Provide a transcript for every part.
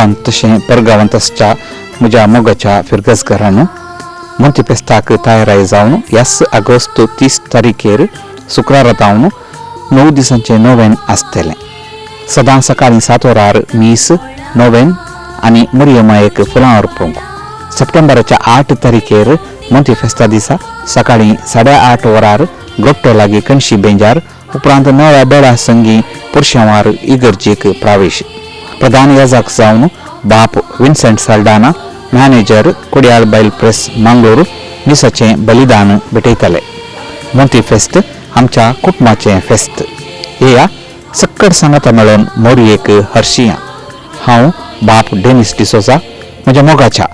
गांवांत तशें परगांवांत आसच्या म्हज्या मोगाच्या फिरगजकारांनो, मोंती फेस्ताक तयाराय जावन ह्याच ऑगस्ट 30 तारखेर शुक्रारातावन 9 दिसांचें नोवेन आसतलें. सदां सकाळीं 7 वरार मीस, नोवेन आनी मरियमायेक फुलां अर्पूंक. सप्टेंबराच्या 8 तारखेर मोंती फेस्ता दिसा सकाळीं 8:30 वरार गोट्टो लागीं कणशी बेंजार उपरांत नव्या बेडा संगी पुरशांवार इगर्जेक प्रवेश. प्रधान याजक जावन बाप विन्सेंट साल्डाना, मॅनेजर कुडयाळ बायल प्रेस मंगळूर दिसाचें बलिदान भेटयतले. मोंती फेस्त आमच्या कुटुंबाचें फेस्त. येया सक्कड सांगाता मेळोन मोरयेक हरशिया. हांव बाप डेनिस डिसोजा म्हज्या मोगाच्या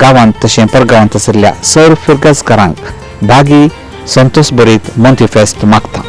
गांवांत तशें परगांवांत आशिल्ल्या सर फिरगजकारांक बागी संतोश भरीत मोंती फेस्त मागता.